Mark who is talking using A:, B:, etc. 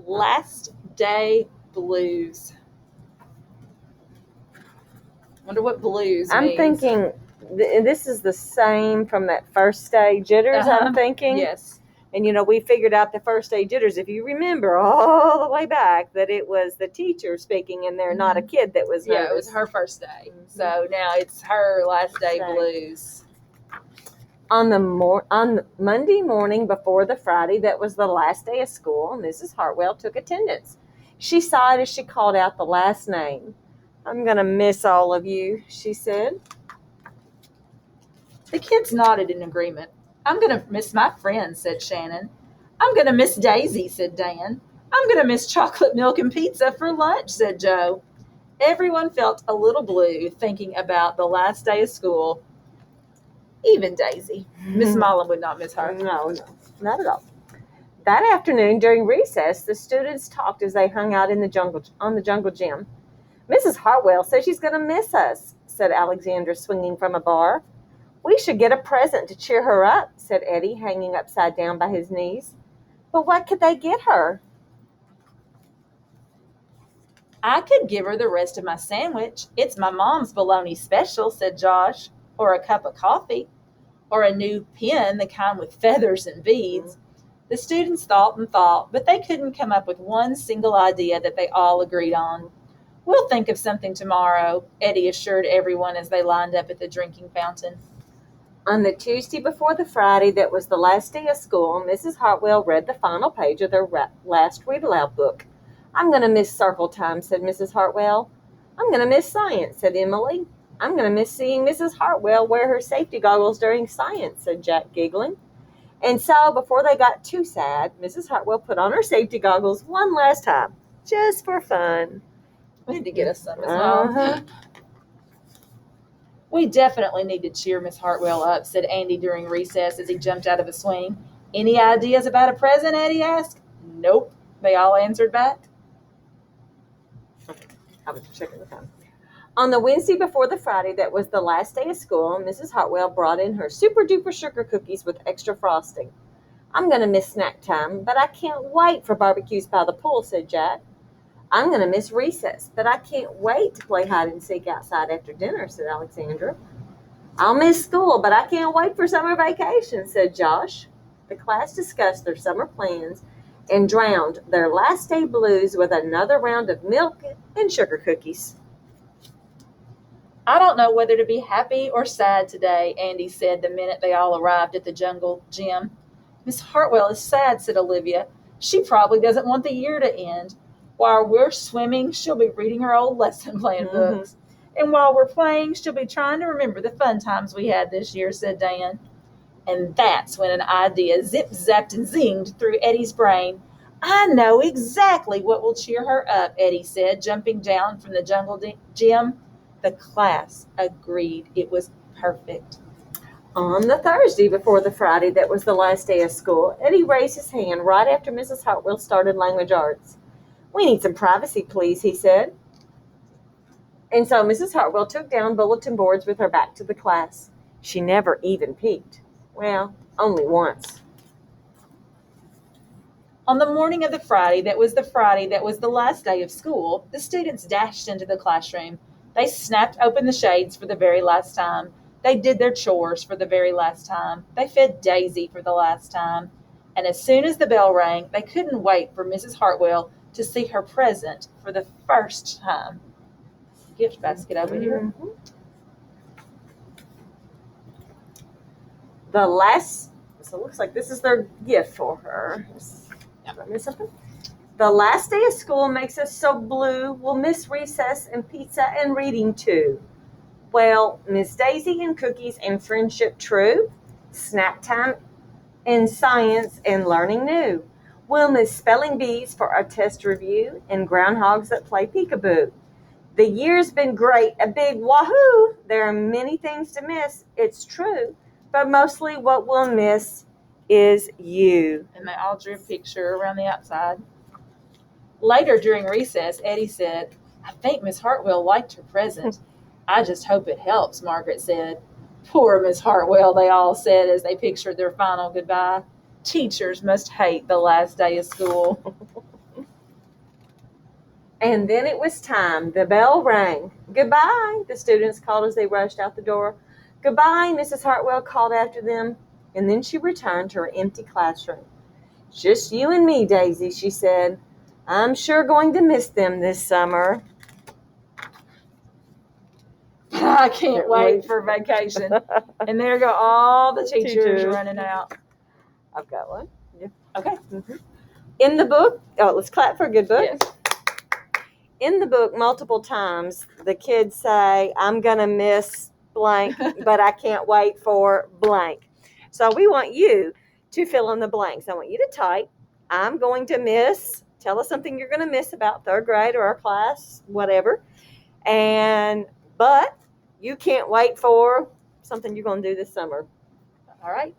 A: Last day blues. Wonder what blues
B: I'm
A: means.
B: thinking this is the same from that first day jitters, I'm thinking.
A: Yes.
B: And, we figured out the first day jitters, if you remember all the way back, that it was the teacher speaking in there, not a kid that was nervous.
A: Yeah, it was her first day. So now it's her last day
B: Same.
A: blues.
B: On Monday morning before the Friday that was the last day of school, Mrs. Hartwell took attendance. She sighed as she called out the last name. "I'm going to miss all of you," she said.
A: The kids nodded in agreement. "I'm going to miss my friends," said Shannon. "I'm going to miss Daisy," said Dan. "I'm going to miss chocolate milk and pizza for lunch," said Joe. Everyone felt a little blue thinking about the last day of school. Even Daisy. Miss Mullen would not miss her.
B: No, not at all. That afternoon during recess, the students talked as they hung out on the jungle gym. "Mrs. Hartwell says she's going to miss us," said Alexandra, swinging from a bar. "We should get a present to cheer her up," said Eddie, hanging upside down by his knees. "But what could they get her?"
A: "I could give her the rest of my sandwich. It's my mom's bologna special," said Josh. "Or a cup of coffee. Or a new pen, the kind with feathers and beads." The students thought and thought, but they couldn't come up with one single idea that they all agreed on. "We'll think of something tomorrow," Eddie assured everyone as they lined up at the drinking fountain.
B: On the Tuesday before the Friday that was the last day of school, Mrs. Hartwell read the final page of their last read-aloud book. "I'm going to miss circle time," said Mrs. Hartwell. "I'm going to miss science," said Emily. "I'm going to miss seeing Mrs. Hartwell wear her safety goggles during science," said Jack, giggling. And so, before they got too sad, Mrs. Hartwell put on her safety goggles one last time, just for fun.
A: We need to get us some as well. "We definitely need to cheer Miss Hartwell up," said Andy during recess as he jumped out of a swing. "Any ideas about a present?" Eddie asked. "Nope," they all answered back.
B: I was checking the time. On the Wednesday before the Friday that was the last day of school, Mrs. Hartwell brought in her super-duper sugar cookies with extra frosting. "I'm going to miss snack time, but I can't wait for barbecues by the pool," said Jack. "I'm going to miss recess, but I can't wait to play hide and seek outside after dinner," said Alexandra. "I'll miss school, but I can't wait for summer vacation," said Josh. The class discussed their summer plans and drowned their last day blues with another round of milk and sugar cookies.
A: "I don't know whether to be happy or sad today," Andy said the minute they all arrived at the jungle gym. "Miss Hartwell is sad," said Olivia. "She probably doesn't want the year to end. While we're swimming, she'll be reading her old lesson plan books. And while we're playing, she'll be trying to remember the fun times we had this year," said Dan. And that's when an idea zip-zapped and zinged through Eddie's brain. "I know exactly what will cheer her up," Eddie said, jumping down from the jungle gym. The class agreed. It was perfect.
B: On the Thursday before the Friday that was the last day of school, Eddie raised his hand right after Mrs. Hartwell started language arts. "We need some privacy, please," he said. And so Mrs. Hartwell took down bulletin boards with her back to the class. She never even peeked. Well, only once.
A: On the morning of the Friday that was the last day of school, the students dashed into the classroom. They snapped open the shades for the very last time. They did their chores for the very last time. They fed Daisy for the last time. And as soon as the bell rang, they couldn't wait for Mrs. Hartwell to see her present for the first time. Gift basket over here.
B: So it looks like this is their gift for her. Did I miss something? "The last day of school makes us so blue. We'll miss recess and pizza and reading too. Well, miss Daisy and cookies and friendship true. Snack time and science and learning new. We'll miss spelling bees for our test review and groundhogs that play peekaboo. The year's been great, a big wahoo. There are many things to miss, it's true, but mostly what we'll miss is you."
A: And they all drew a picture around the outside. Later during recess, Eddie said, "I think Miss Hartwell liked her present. I just hope it helps," Margaret said. "Poor Miss Hartwell," they all said as they pictured their final goodbye. "Teachers must hate the last day of school."
B: And then it was time. The bell rang. Goodbye, the students called as they rushed out the door. Goodbye, Mrs. Hartwell called after them. And then she returned to her empty classroom. Just you and me, Daisy, she said. I'm sure going to miss them this summer.
A: I can't wait for vacation. And there go all the teachers running out.
B: I've got one. Yeah.
A: Okay.
B: Mm-hmm. In the book, let's clap for a good book.
A: Yes.
B: In the book, multiple times, the kids say, I'm going to miss blank, but I can't wait for blank. So we want you to fill in the blanks. I want you to type, I'm going to miss, tell us something you're going to miss about third grade or our class, whatever. But you can't wait for something you're going to do this summer.
A: All right.